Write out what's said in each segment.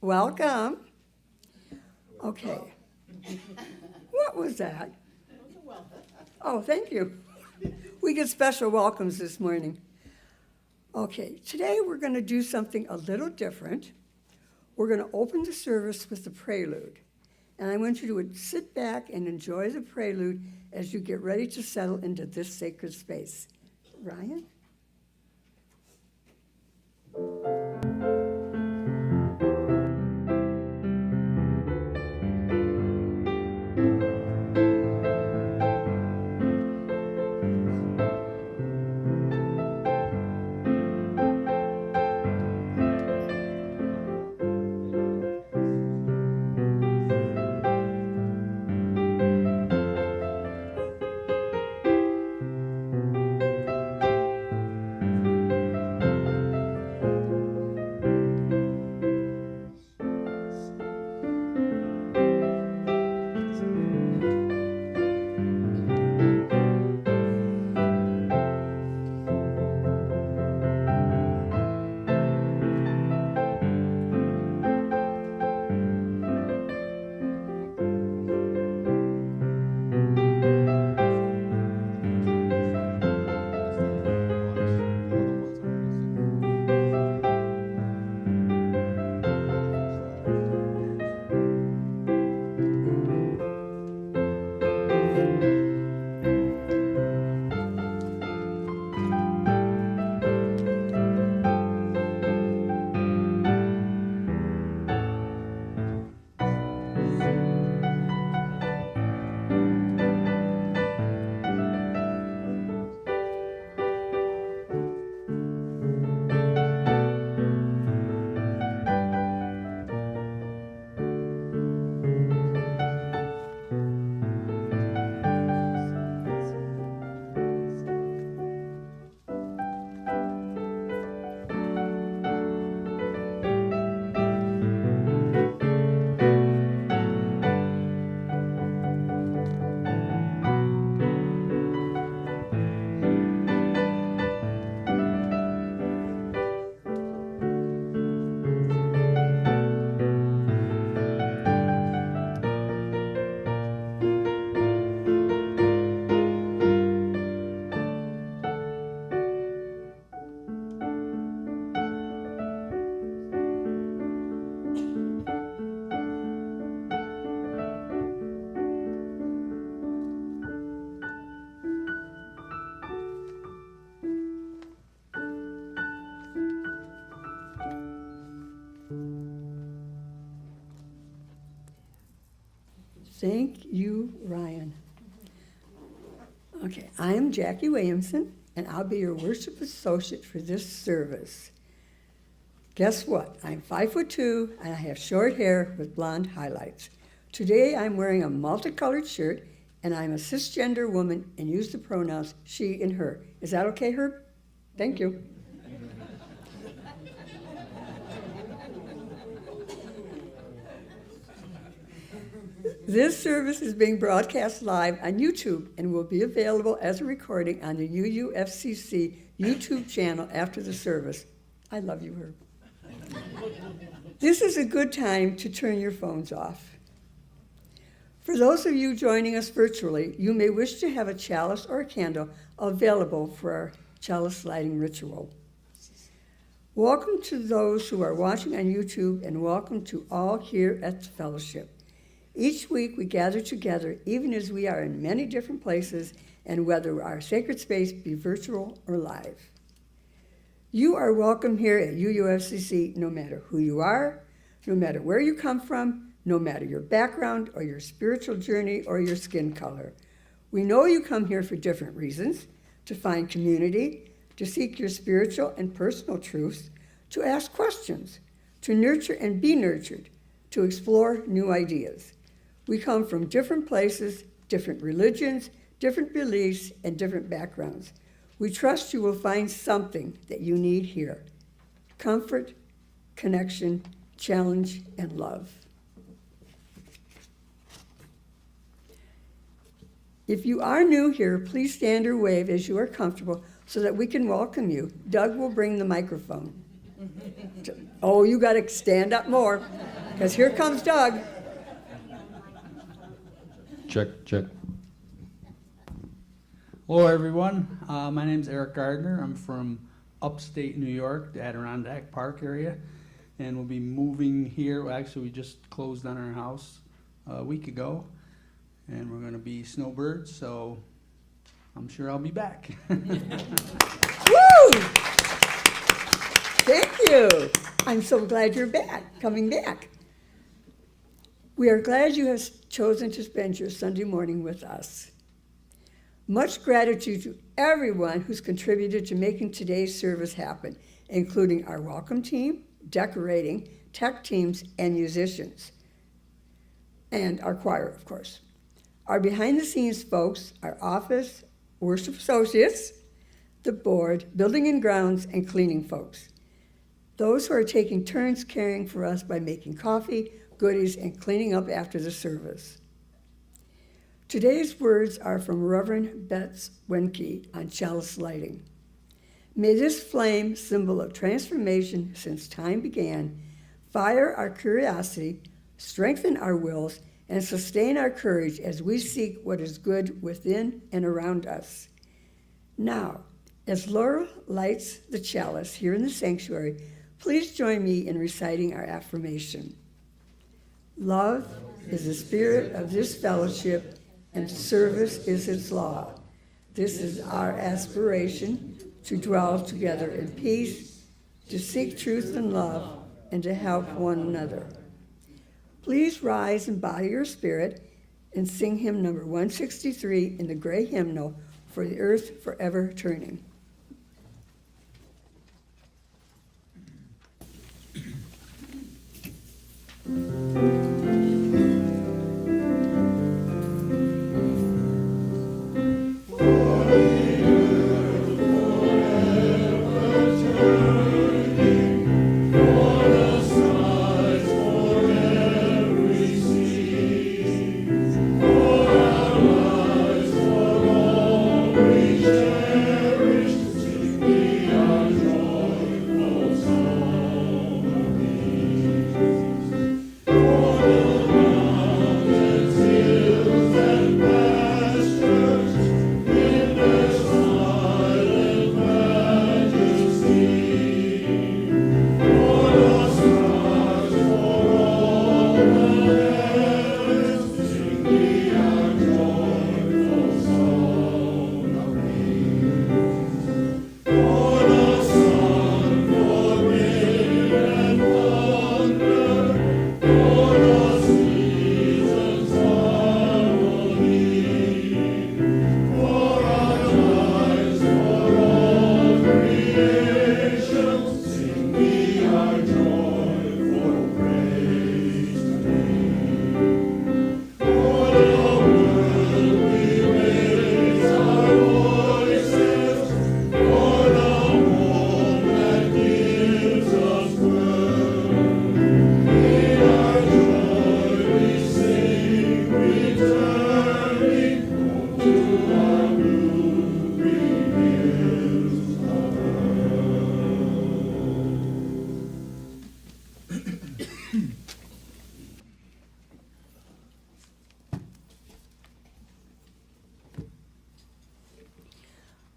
Welcome. Okay. What was that? Oh, thank you. We get special welcomes this morning. Okay, today we're going to do something a little different. We're going to open the service with the prelude. And I want you to sit back and enjoy the prelude as you get ready to settle into this sacred space. Ryan? Thank you, Ryan. Okay, I am Jackie Williamson, and I'll be your worship associate for this service. Guess what? I'm 5'2", and I have short hair with blonde highlights. Today, I'm wearing a multicolored shirt, and I'm a cisgender woman and use the pronouns she and her. Is that okay, Herb? Thank you. This service is being broadcast live on YouTube and will be available as a recording on the UUFCC YouTube channel after the service. I love you, Herb. This is a good time to turn your phones off. For those of you joining us virtually, you may wish to have a chalice or a candle available for our chalice lighting ritual. Welcome to those who are watching on YouTube, and welcome to all here at the fellowship. Each week we gather together, even as we are in many different places, and whether our sacred space be virtual or live. You are welcome here at UUFCC no matter who you are, no matter where you come from, no matter your background or your spiritual journey or your skin color. We know you come here for different reasons: to find community, to seek your spiritual and personal truths, to ask questions, to nurture and be nurtured, to explore new ideas. We come from different places, different religions, different beliefs, and different backgrounds. We trust you will find something that you need here: comfort, connection, challenge, and love. If you are new here, please stand or wave as you are comfortable so that we can welcome you. Doug will bring the microphone. Oh, you got to stand up more. because here comes Doug. Check, check. Hello, everyone. My name's Eric Gardner. I'm from upstate New York, the Adirondack Park area, and we'll be moving here. Well, actually, we just closed on our house a week ago, and we're going to be snowbirds, so I'm sure I'll be back. Woo! Thank you. I'm so glad you're back, coming back. We are glad you have chosen to spend your Sunday morning with us. Much gratitude to everyone who's contributed to making today's service happen, including our welcome team, decorating, tech teams, and musicians, and our choir, of course. Our behind-the-scenes folks, our office, worship associates, the board, building and grounds, and cleaning folks. Those who are taking turns caring for us by making coffee, goodies, and cleaning up after the service. Today's words are from Reverend Betts Wenke on chalice lighting. May this flame, symbol of transformation since time began, fire our curiosity, strengthen our wills, and sustain our courage as we seek what is good within and around us. Now, as Laura lights the chalice here in the sanctuary, please join me in reciting our affirmation. Love is the spirit of this fellowship, and service is its law. This is our aspiration, to dwell together in peace, to seek truth and love, and to help one another. Please rise and bow your spirit and sing hymn number 163 in the gray hymnal, For the Earth Forever Turning.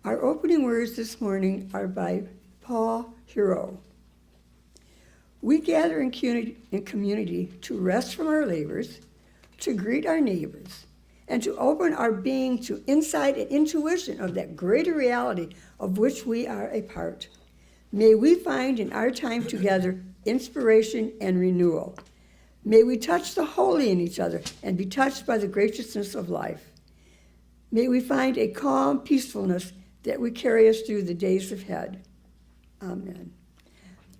Our opening words this morning are by Paul Hero. We gather in community to rest from our labors, to greet our neighbors, and to open our being to insight and intuition of that greater reality of which we are a part. May we find in our time together inspiration and renewal. May we touch the holy in each other and be touched by the graciousness of life. May we find a calm peacefulness that would carry us through the days ahead. Amen.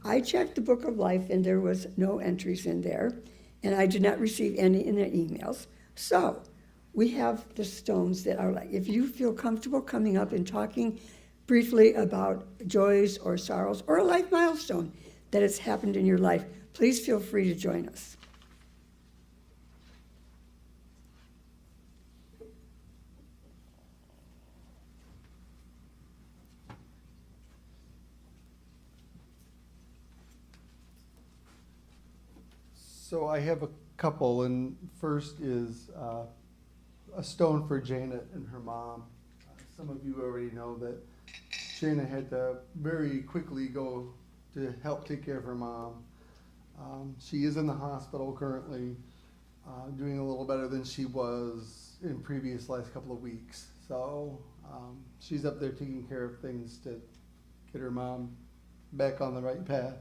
I checked the book of life and there was no entries in there, and I did not receive any in the emails. So we have the stones that are like, if you feel comfortable coming up and talking briefly about joys or sorrows or a life milestone that has happened in your life, please feel free to join us. So I have a couple, and first is a stone for Janet and her mom. Some of you already know that Janet had to very quickly go to help take care of her mom. She is in the hospital currently, doing a little better than she was in previous last couple of weeks. So she's up there taking care of things to get her mom back on the right path.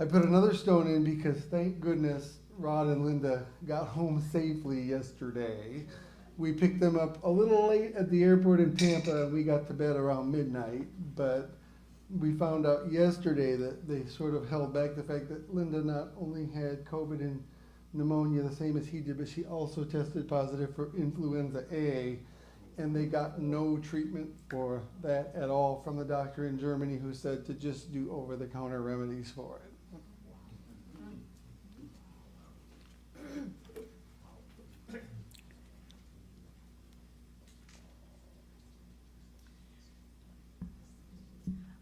I put another stone in because thank goodness Rod and Linda got home safely yesterday. We picked them up a little late at the airport in Tampa, and we got to bed around midnight, but we found out yesterday that they sort of held back the fact that Linda not only had COVID and pneumonia the same as he did, but she also tested positive for influenza A, and they got no treatment for that at all from the doctor in Germany, who said to just do over-the-counter remedies for it.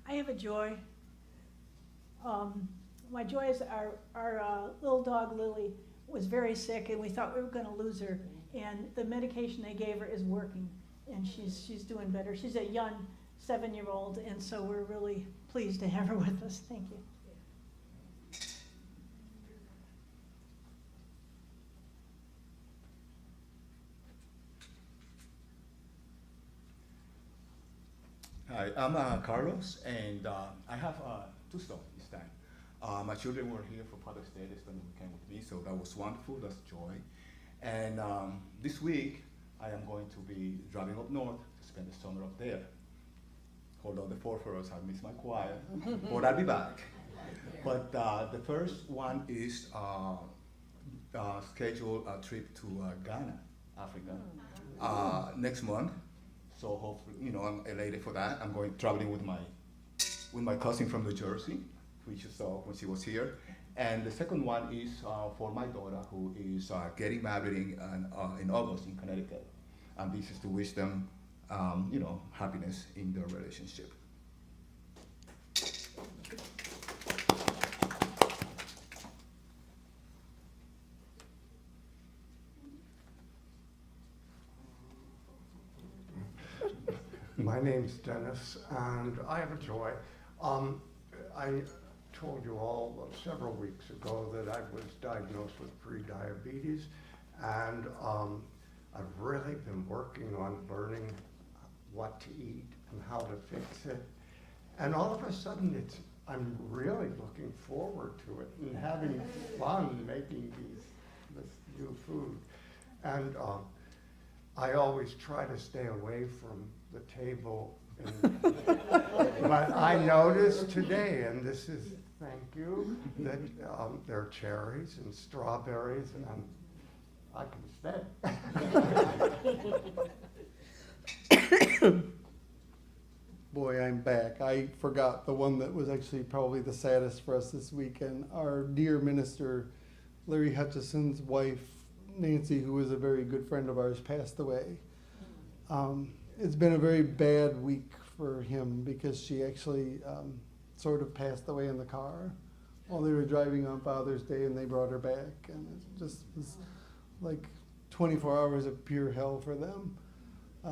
I have a joy. My joy is our little dog Lily was very sick, and we thought we were going to lose her. And the medication they gave her is working, and she's doing better. She's a young 7-year-old, and so we're really pleased to have her with us. Thank you. Hi, I'm Carlos, and I have 2 stones this time. My children were here for Father's Day. They spent the weekend with me, so that was wonderful. That's joy. And this week, I am going to be driving up north to spend the summer up there. Hold on the fort for us. I miss my choir, but I'll be back. But the first one is schedule a trip to Ghana, Africa, next month. So hopefully, you know, I'm elated for that. I'm traveling with my cousin from New Jersey, which you saw when she was here. And the second one is for my daughter, who is getting married in August in Connecticut. And this is to wish them, you know, happiness in their relationship. My name's Dennis, and I have a joy. I told you all several weeks ago that I was diagnosed with pre-diabetes, and I've really been working on learning what to eat and how to fix it. And all of a sudden, I'm really looking forward to it and having fun making this new food. And I always try to stay away from the table. But I noticed today, and this is, thank you, that there are cherries and strawberries, and I can stay. Boy, I'm back. I forgot the one that was actually probably the saddest for us this weekend. Our dear minister, Larry Hutchison's wife, Nancy, who was a very good friend of ours, passed away. It's been a very bad week for him because she actually sort of passed away in the car while they were driving on Father's Day, and they brought her back, and it just was like 24 hours of pure hell for them.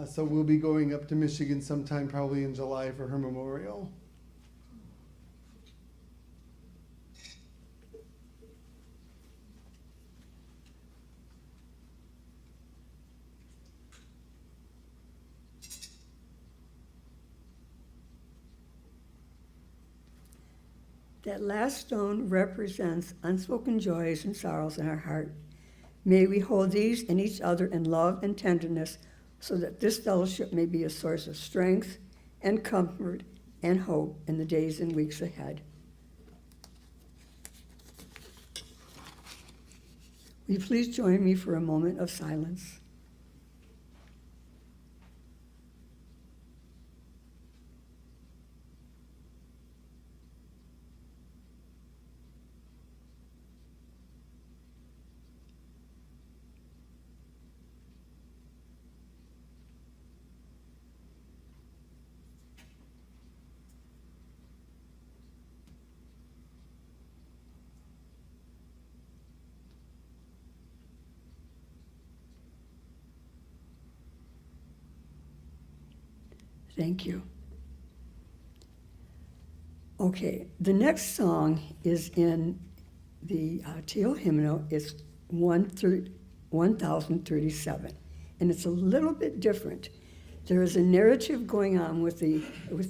So we'll be going up to Michigan sometime probably in July for her memorial. That last stone represents unspoken joys and sorrows in our heart. May we hold these and each other in love and tenderness, so that this fellowship may be a source of strength and comfort and hope in the days and weeks ahead. Will you please join me for a moment of silence? Thank you. Okay, the next song is in the Teal hymnal. It's 1037, and it's a little bit different. There is a narrative going on with the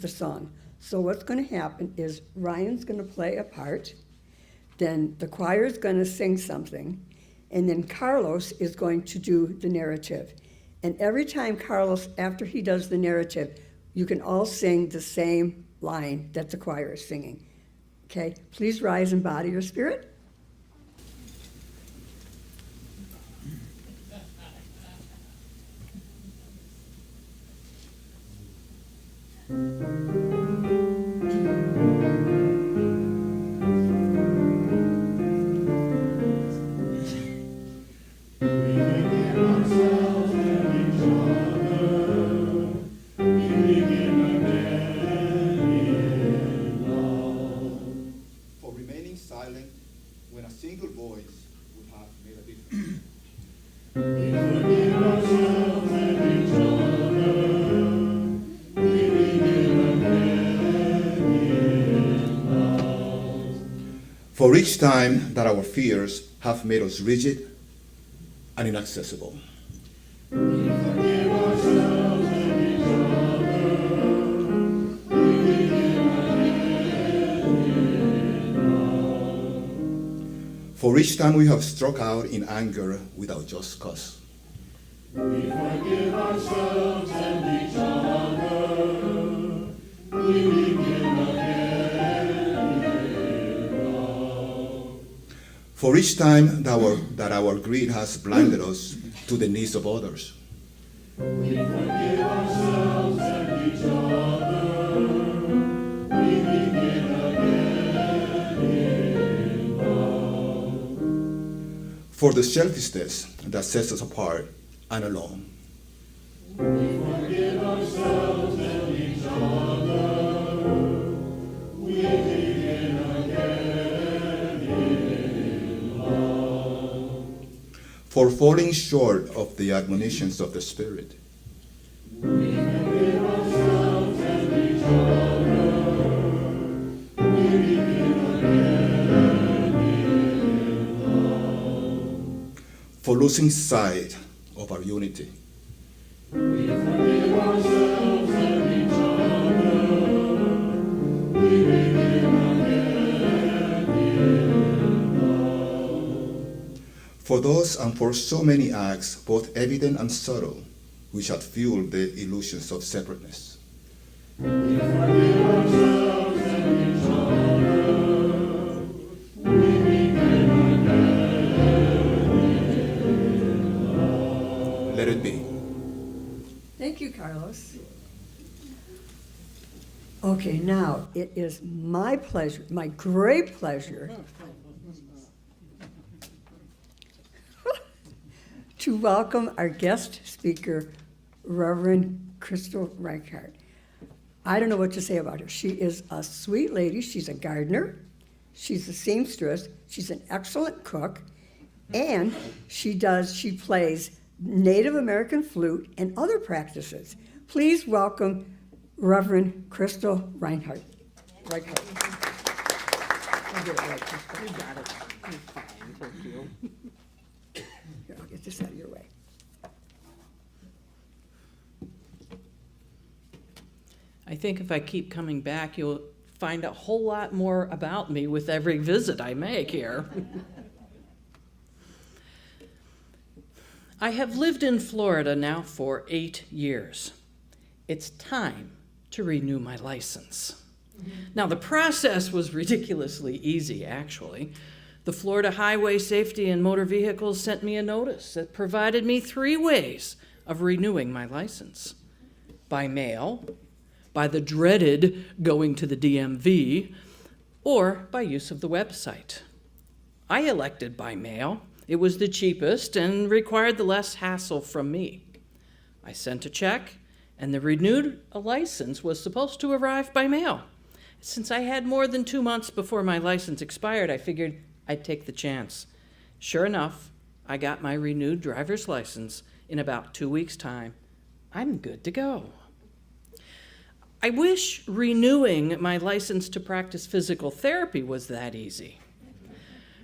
song. So what's going to happen is Ryan's going to play a part, then the choir is going to sing something, and then Carlos is going to do the narrative. And every time Carlos, after he does the narrative, you can all sing the same line that the choir is singing. Okay, please rise and body your spirit. For remaining silent when a single voice would have made a difference. For each time that our fears have made us rigid and inaccessible. For each time we have struck out in anger without just cause. For each time that our greed has blinded us to the needs of others. For the selfishness that sets us apart and alone. For falling short of the admonitions of the Spirit. For losing sight of our unity. For those and for so many acts, both evident and subtle, which had fueled the illusions of separateness. Let it be. Thank you, Carlos. Okay, now it is my pleasure, my great pleasure, to welcome our guest speaker, Reverend Chrystal Reichhardt. I don't know what to say about her. She is a sweet lady. She's a gardener. She's a seamstress. She's an excellent cook. And she plays Native American flute and other practices. Please welcome Reverend Chrystal Reichhardt. I'll get it right, Chrystal. You got it. You're fine, thank you. Here, I'll get this out of your way. I think if I keep coming back, you'll find a whole lot more about me with every visit I make here. I have lived in Florida now for 8 years. It's time to renew my license. Now, the process was ridiculously easy, actually. The Florida Highway Safety and Motor Vehicles sent me a notice that provided me 3 ways of renewing my license: by mail, by the dreaded going to the DMV, or by use of the website. I elected by mail. It was the cheapest and required the less hassle from me. I sent a check, and the renewed license was supposed to arrive by mail. Since I had more than 2 months before my license expired, I figured I'd take the chance. Sure enough, I got my renewed driver's license in about 2 weeks' time. I'm good to go. I wish renewing my license to practice physical therapy was that easy.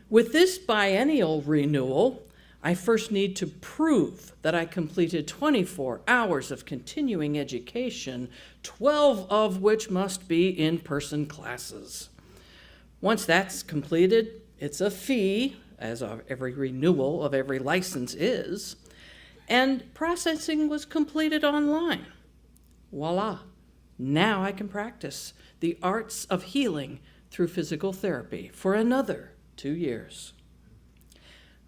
With this biennial renewal, I first need to prove that I completed 24 hours of continuing education, 12 of which must be in-person classes. Once that's completed, it's a fee, as every renewal of every license is, and processing was completed online. Voila, now I can practice the arts of healing through physical therapy for another 2 years.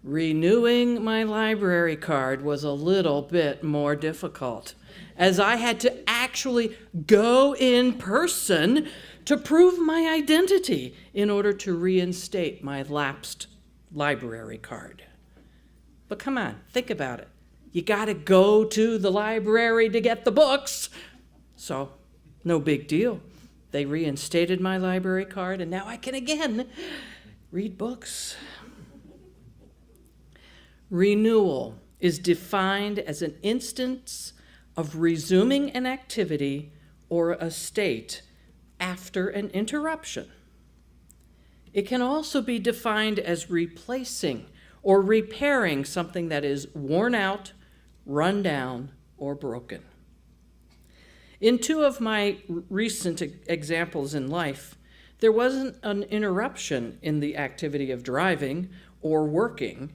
Renewing my library card was a little bit more difficult, as I had to actually go in person to prove my identity in order to reinstate my lapsed library card. But come on, think about it. You gotta go to the library to get the books. So, no big deal. They reinstated my library card, and now I can again read books. Renewal is defined as an instance of resuming an activity or a state after an interruption. It can also be defined as replacing or repairing something that is worn out, run down, or broken. In 2 of my recent examples in life, there wasn't an interruption in the activity of driving or working,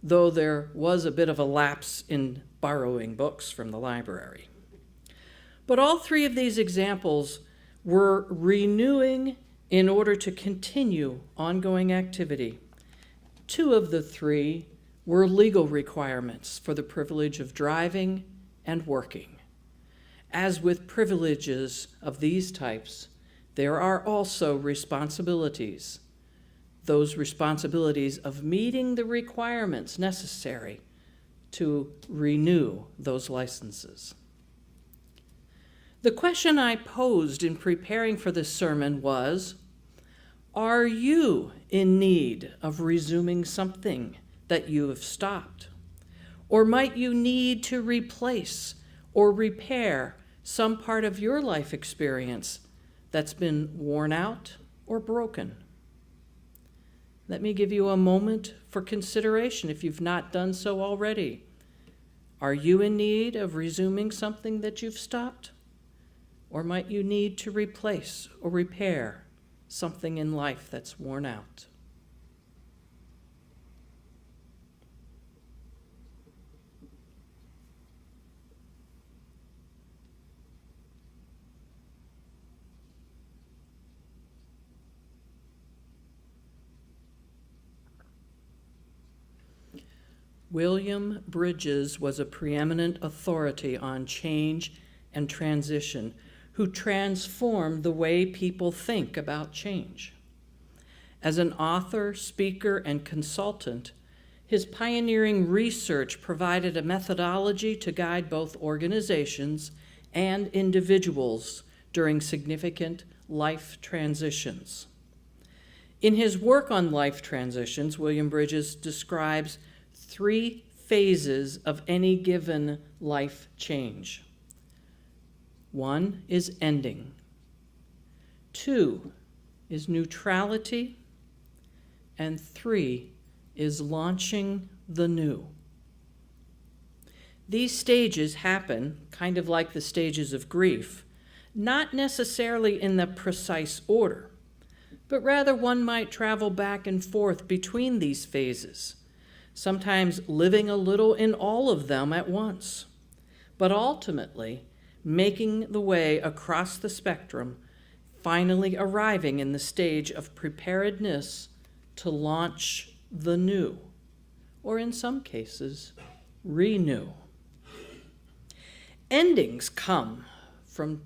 though there was a bit of a lapse in borrowing books from the library. But all 3 of these examples were renewing in order to continue ongoing activity. 2 of the 3 were legal requirements for the privilege of driving and working. As with privileges of these types, there are also responsibilities. Those responsibilities of meeting the requirements necessary to renew those licenses. The question I posed in preparing for this sermon was, are you in need of resuming something that you have stopped? Or might you need to replace or repair some part of your life experience that's been worn out or broken? Let me give you a moment for consideration if you've not done so already. Are you in need of resuming something that you've stopped? Or might you need to replace or repair something in life that's worn out? William Bridges was a preeminent authority on change and transition, who transformed the way people think about change. As an author, speaker, and consultant, his pioneering research provided a methodology to guide both organizations and individuals during significant life transitions. In his work on life transitions, William Bridges describes 3 phases of any given life change. 1 is ending. 2 is neutrality. And 3 is launching the new. These stages happen, kind of like the stages of grief, not necessarily in the precise order, but rather one might travel back and forth between these phases, sometimes living a little in all of them at once, but ultimately making the way across the spectrum, finally arriving in the stage of preparedness to launch the new, or in some cases, renew. Endings come from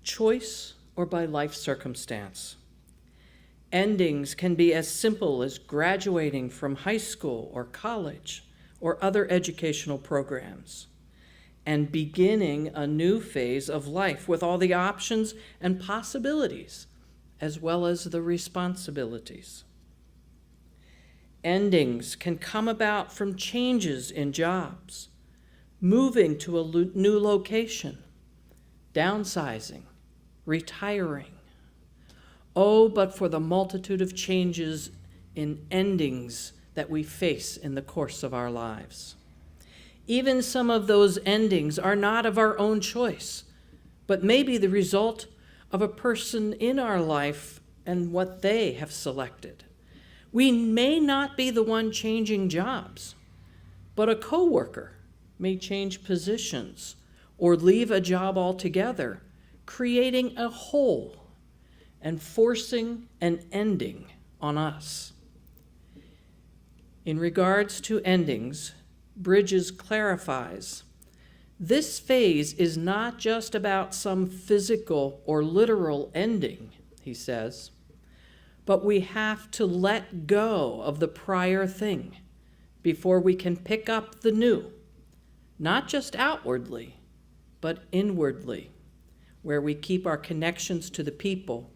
choice or by life circumstance. Endings can be as simple as graduating from high school or college or other educational programs and beginning a new phase of life with all the options and possibilities, as well as the responsibilities. Endings can come about from changes in jobs, moving to a new location, downsizing, retiring. Oh, but for the multitude of changes in endings that we face in the course of our lives. Even some of those endings are not of our own choice, but may be the result of a person in our life and what they have selected. We may not be the one changing jobs, but a coworker may change positions or leave a job altogether, creating a hole and forcing an ending on us. In regards to endings, Bridges clarifies, this phase is not just about some physical or literal ending, he says, but we have to let go of the prior thing before we can pick up the new, not just outwardly, but inwardly, where we keep our connections to the people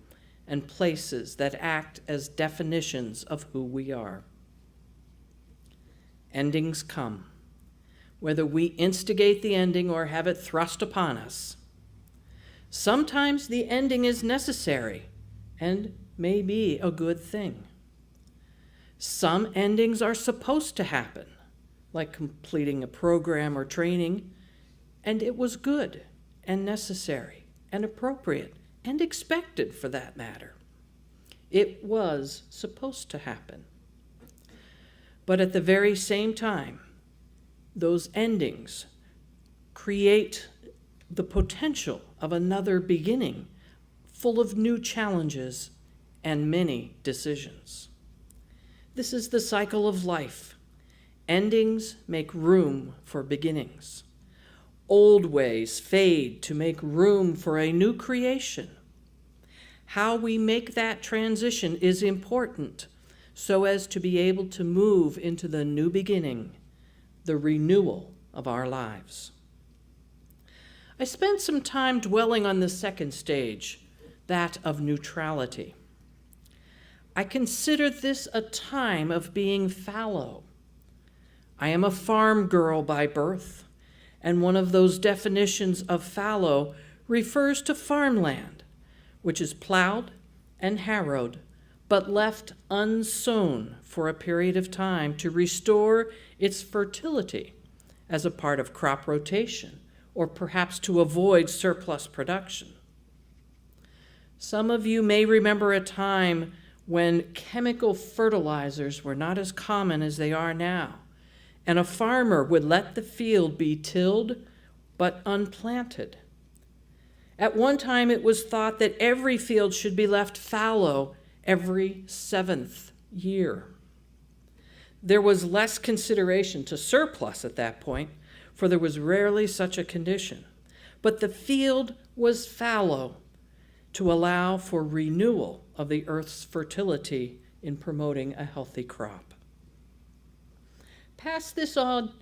and places that act as definitions of who we are. Endings come, whether we instigate the ending or have it thrust upon us. Sometimes the ending is necessary and may be a good thing. Some endings are supposed to happen, like completing a program or training, and it was good and necessary and appropriate and expected for that matter. It was supposed to happen. But at the very same time, those endings create the potential of another beginning full of new challenges and many decisions. This is the cycle of life. Endings make room for beginnings. Old ways fade to make room for a new creation. How we make that transition is important so as to be able to move into the new beginning, the renewal of our lives. I spent some time dwelling on the second stage, that of neutrality. I consider this a time of being fallow. I am a farm girl by birth, and one of those definitions of fallow refers to farmland, which is plowed and harrowed, but left unsown for a period of time to restore its fertility as a part of crop rotation, or perhaps to avoid surplus production. Some of you may remember a time when chemical fertilizers were not as common as they are now, and a farmer would let the field be tilled but unplanted. At one time, it was thought that every field should be left fallow every 7th year. There was less consideration to surplus at that point, for there was rarely such a condition. But the field was fallow to allow for renewal of the earth's fertility in promoting a healthy crop. Pass this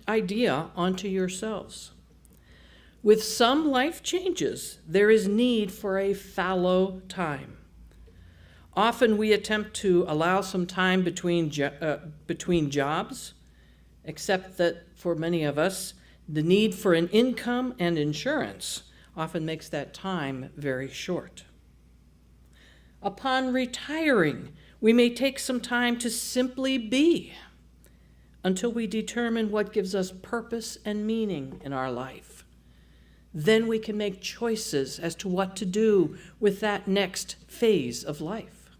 idea onto yourselves. With some life changes, there is need for a fallow time. Often we attempt to allow some time between jobs, except that for many of us, the need for an income and insurance often makes that time very short. Upon retiring, we may take some time to simply be until we determine what gives us purpose and meaning in our life. Then we can make choices as to what to do with that next phase of life.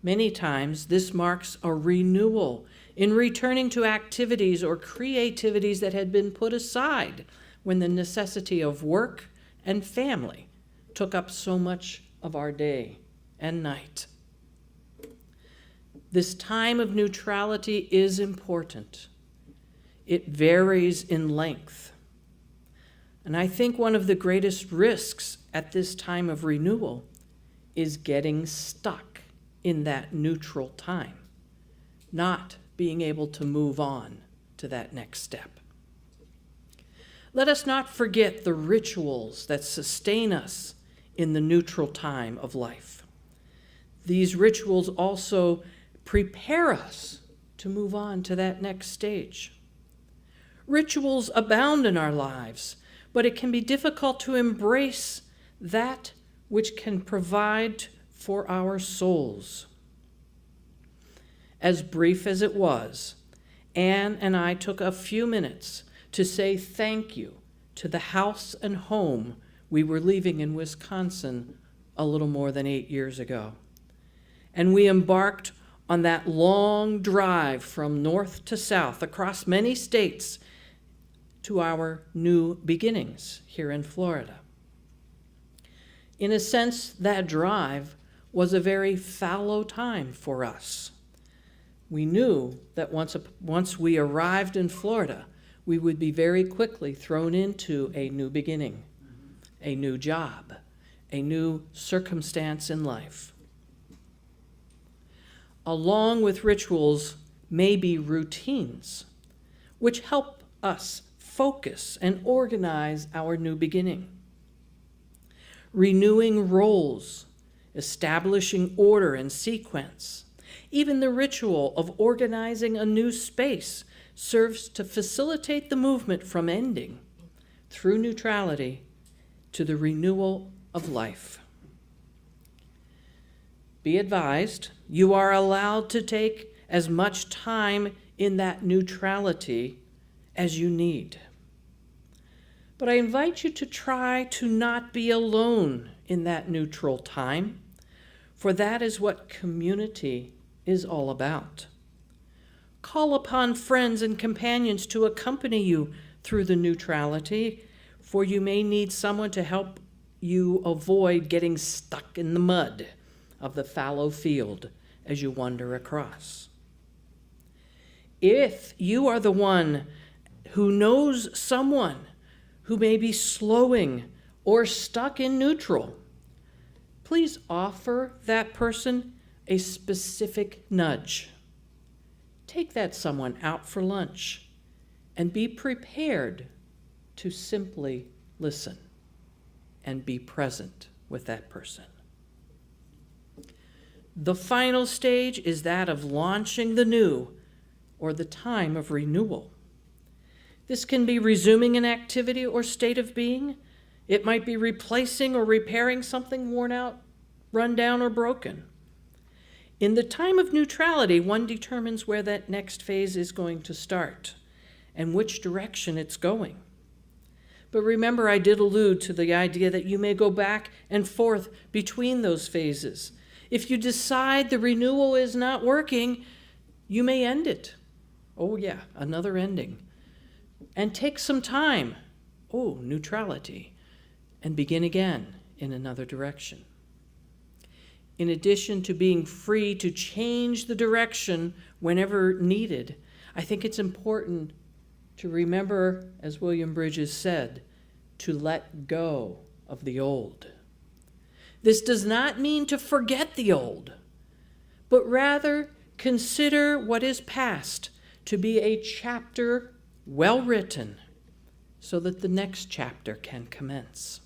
Many times, this marks a renewal in returning to activities or creativities that had been put aside when the necessity of work and family took up so much of our day and night. This time of neutrality is important. It varies in length. And I think one of the greatest risks at this time of renewal is getting stuck in that neutral time, not being able to move on to that next step. Let us not forget the rituals that sustain us in the neutral time of life. These rituals also prepare us to move on to that next stage. Rituals abound in our lives, but it can be difficult to embrace that which can provide for our souls. As brief as it was, Anne and I took a few minutes to say thank you to the house and home we were leaving in Wisconsin a little more than 8 years ago. And we embarked on that long drive from north to south across many states to our new beginnings here in Florida. In a sense, that drive was a very fallow time for us. We knew that once we arrived in Florida, we would be very quickly thrown into a new beginning, a new job, a new circumstance in life. Along with rituals may be routines, which help us focus and organize our new beginning. Renewing roles, establishing order and sequence. Even the ritual of organizing a new space serves to facilitate the movement from ending through neutrality to the renewal of life. Be advised, you are allowed to take as much time in that neutrality as you need. But I invite you to try to not be alone in that neutral time, for that is what community is all about. Call upon friends and companions to accompany you through the neutrality, for you may need someone to help you avoid getting stuck in the mud of the fallow field as you wander across. If you are the one who knows someone who may be slowing or stuck in neutral, please offer that person a specific nudge. Take that someone out for lunch and be prepared to simply listen and be present with that person. The final stage is that of launching the new, or the time of renewal. This can be resuming an activity or state of being. It might be replacing or repairing something worn out, run down, or broken. In the time of neutrality, one determines where that next phase is going to start and which direction it's going. But remember, I did allude to the idea that you may go back and forth between those phases. If you decide the renewal is not working, you may end it. Oh yeah, another ending. And take some time, neutrality, and begin again in another direction. In addition to being free to change the direction whenever needed, I think it's important to remember, as William Bridges said, to let go of the old. This does not mean to forget the old, but rather consider what is past to be a chapter well written so that the next chapter can commence.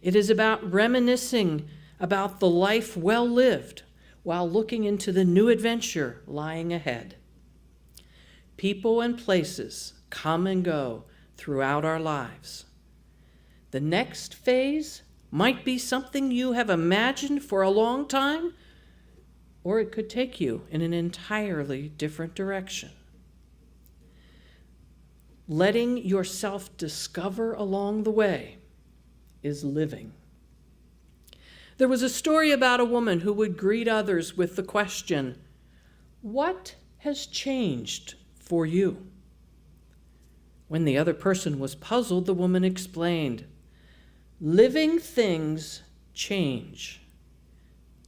It is about reminiscing about the life well lived while looking into the new adventure lying ahead. People and places come and go throughout our lives. The next phase might be something you have imagined for a long time, or it could take you in an entirely different direction. Letting yourself discover along the way is living. There was a story about a woman who would greet others with the question, "What has changed for you?" When the other person was puzzled, the woman explained, "Living things change.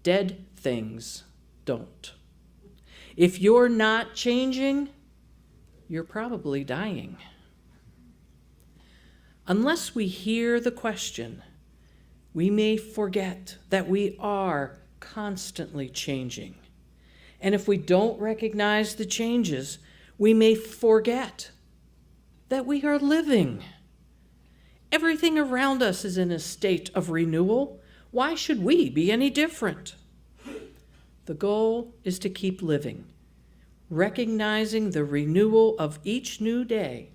Dead things don't. If you're not changing, you're probably dying." Unless we hear the question, we may forget that we are constantly changing. And if we don't recognize the changes, we may forget that we are living. Everything around us is in a state of renewal. Why should we be any different? The goal is to keep living, recognizing the renewal of each new day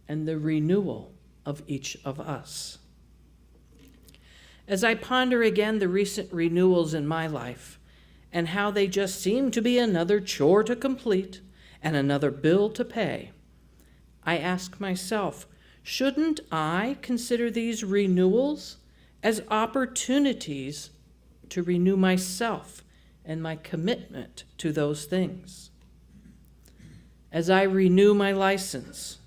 and the renewal of each of us. as I ponder again the recent renewals in my life and how they just seem to be another chore to complete and another bill to pay, I ask myself, shouldn't I consider these renewals as opportunities to renew myself and my commitment to those things? As I renew my license,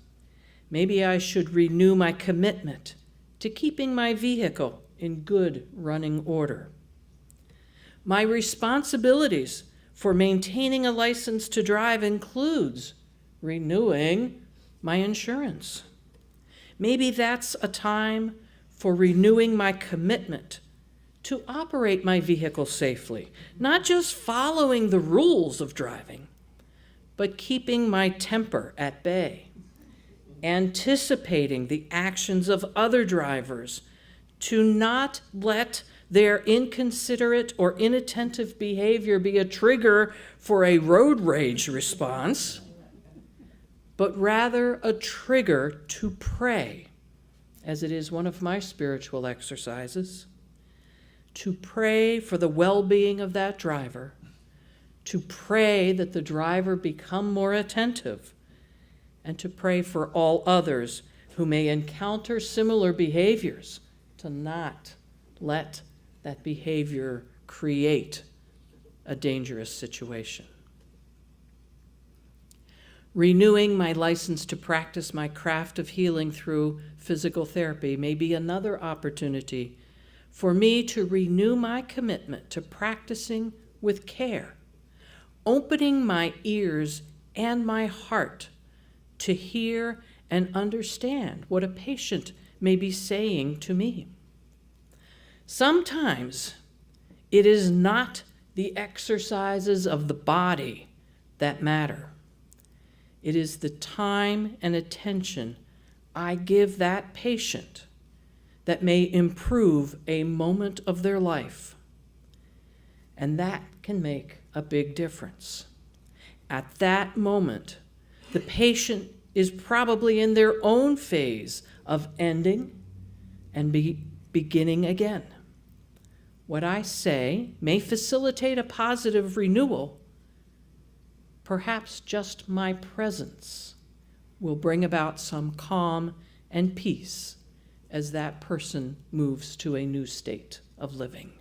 maybe I should renew my commitment to keeping my vehicle in good running order. My responsibilities for maintaining a license to drive includes renewing my insurance. Maybe that's a time for renewing my commitment to operate my vehicle safely, not just following the rules of driving, but keeping my temper at bay, anticipating the actions of other drivers, to not let their inconsiderate or inattentive behavior be a trigger for a road rage response, but rather a trigger to pray, as it is one of my spiritual exercises, to pray for the well-being of that driver, to pray that the driver become more attentive, and to pray for all others who may encounter similar behaviors to not let that behavior create a dangerous situation. Renewing my license to practice my craft of healing through physical therapy may be another opportunity for me to renew my commitment to practicing with care, opening my ears and my heart to hear and understand what a patient may be saying to me. Sometimes it is not the exercises of the body that matter. It is the time and attention I give that patient that may improve a moment of their life. And that can make a big difference. At that moment, the patient is probably in their own phase of ending and beginning again. What I say may facilitate a positive renewal. Perhaps just my presence will bring about some calm and peace as that person moves to a new state of living.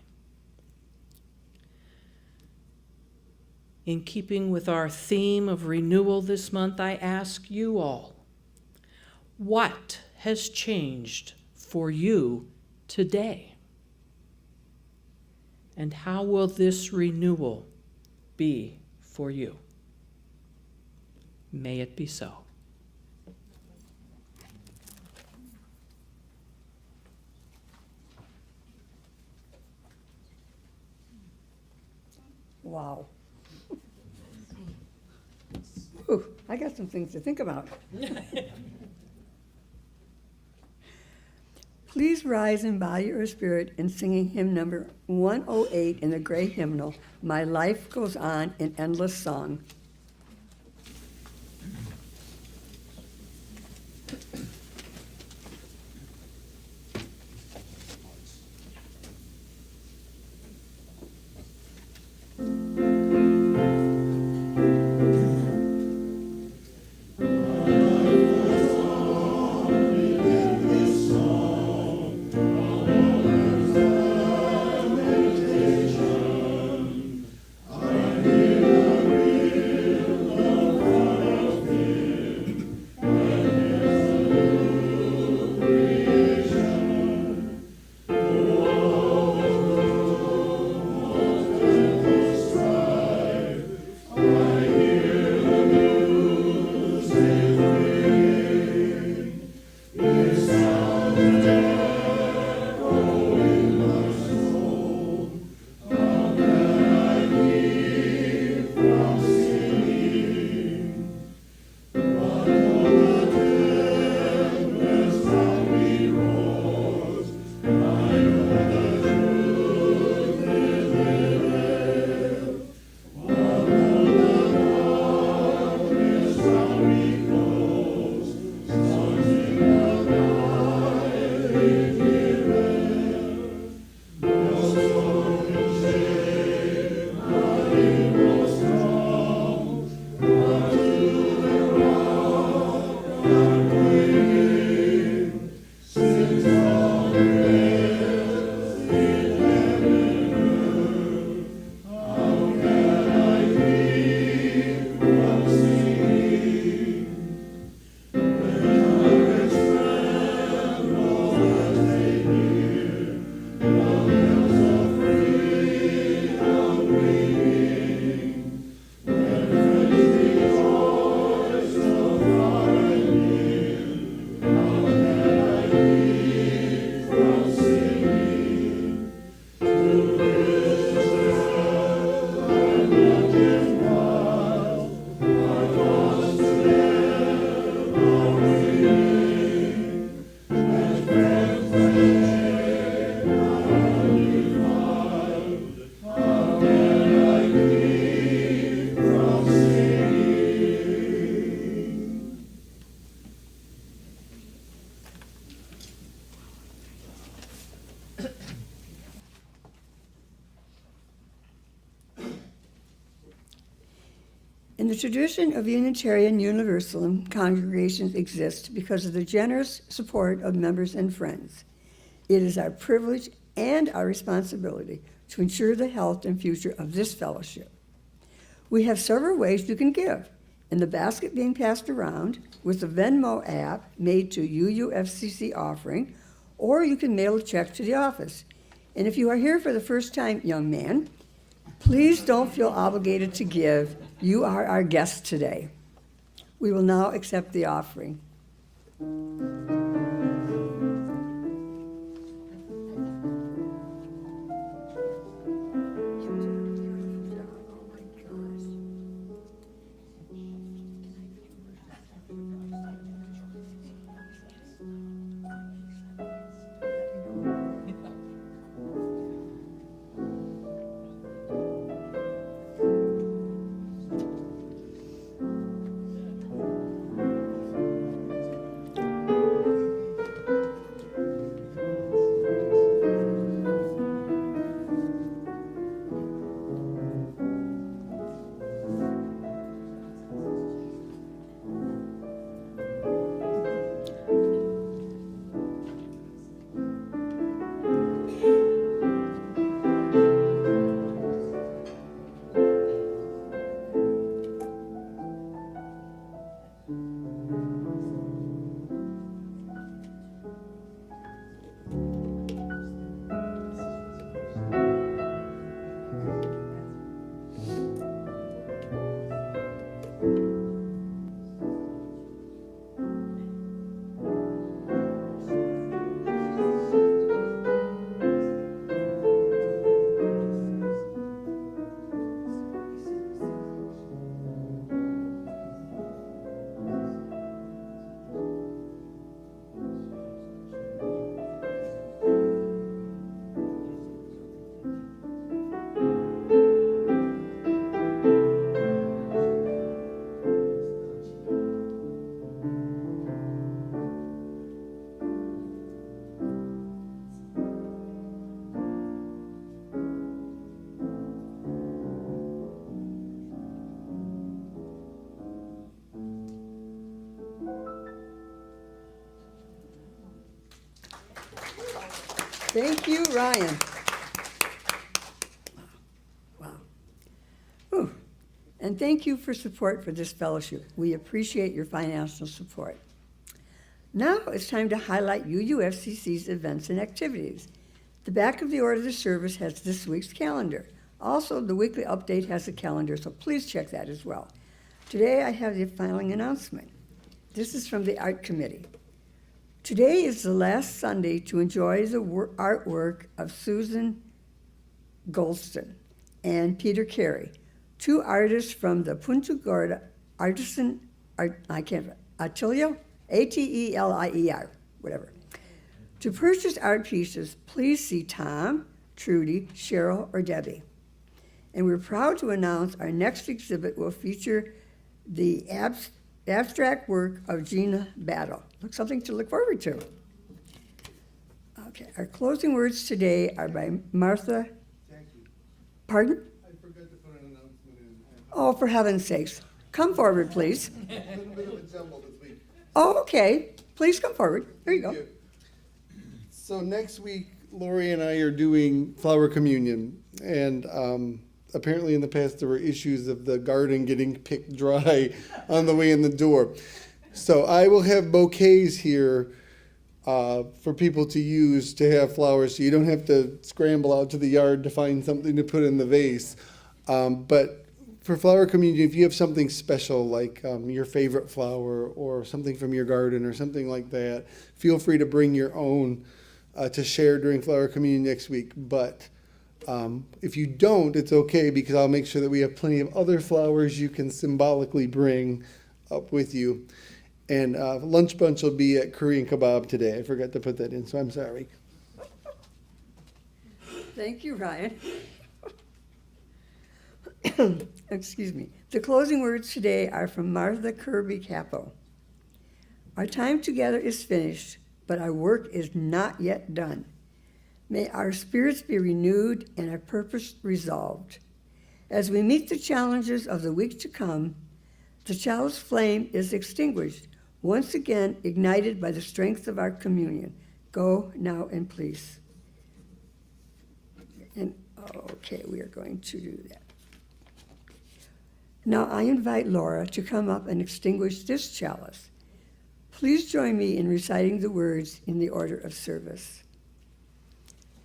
In keeping with our theme of renewal this month, I ask you all, what has changed for you today? And how will this renewal be for you? May it be so. Wow. Ooh, I got some things to think about. Please rise and bow your spirit in singing hymn number 108 in the gray hymnal, My Life Goes On in Endless Song. I hear And the tradition of Unitarian Universalist congregations exists because of the generous support of members and friends. It is our privilege and our responsibility to ensure the health and future of this fellowship. We have several ways you can give, and the basket being passed around with the Venmo app made to UUFCC offering, or you can mail a check to the office. And if you are here for the first time, young man, please don't feel obligated to give. You are our guest today. We will now accept the offering. Thank you, Ryan. Wow. Whew. And thank you for support for this fellowship. We appreciate your financial support. Now it's time to highlight UUFCC's events and activities. The back of the order of the service has this week's calendar. Also, the weekly update has a calendar, so please check that as well. Today I have the following announcement. This is from the Art Committee. Today is the last Sunday to enjoy the artwork of Susan Golston and Peter Carey, two artists from the Punta Gorda Artisan Atelier, Atelier, whatever. To purchase art pieces, please see Tom, Trudy, Cheryl, or Debbie. And we're proud to announce our next exhibit will feature the abstract work of Gina Battle. Something to look forward to. Okay, our closing words today are by Martha. Thank you. Pardon? I forgot to put an announcement in. Oh, for heaven's sakes. Come forward, please. A little bit of a jumble this week. Oh, okay. Please come forward. There you go. Thank you. So next week, Lori and I are doing flower communion. And apparently in the past there were issues of the garden getting picked dry on the way in the door. So I will have bouquets here for people to use to have flowers, so you don't have to scramble out to the yard to find something to put in the vase. But for flower communion, if you have something special like your favorite flower or something from your garden or something like that, feel free to bring your own to share during flower communion next week. But if you don't, it's okay, because I'll make sure that we have plenty of other flowers you can symbolically bring up with you. And lunch bunch will be at Korean Kebab today. I forgot to put that in, so I'm sorry. Thank you, Ryan. Excuse me. The closing words today are from Martha Kirby Capo. Our time together is finished, but our work is not yet done. May our spirits be renewed and our purpose resolved. As we meet the challenges of the week to come, The chalice flame is extinguished, once again ignited by the strength of our communion. Go now in peace. And, okay, we are going to do that. Now I invite Laura to come up and extinguish this chalice. Please join me in reciting the words in the order of service.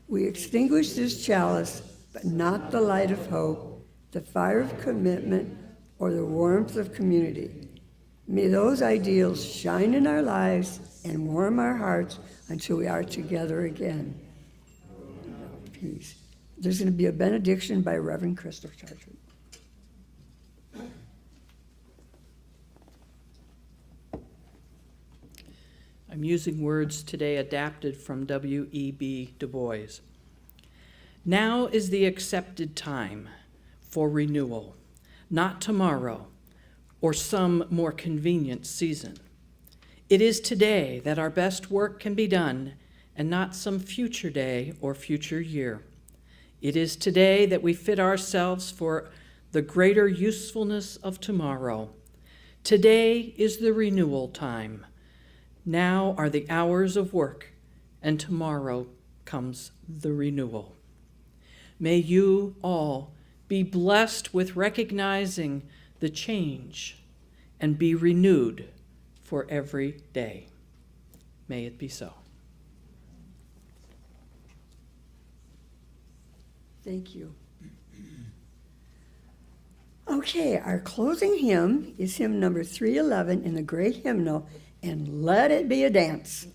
We extinguish this chalice, but not the light of hope, the fire of commitment, or the warmth of community. May those ideals shine in our lives and warm our hearts until we are together again. Peace. There's going to be a benediction by Reverend Chrystal. I'm using words today adapted from W.E.B. Du Bois. Now is the accepted time for renewal, not tomorrow or some more convenient season. It is today that our best work can be done and not some future day or future year. It is today that we fit ourselves for the greater usefulness of tomorrow. Today is the renewal time. Now are the hours of work, and tomorrow comes the renewal. May you all be blessed with recognizing the change and be renewed for every day. May it be so. Thank you. Okay, our closing hymn is hymn number 311 in the Great Hymnal, and let it be a dance.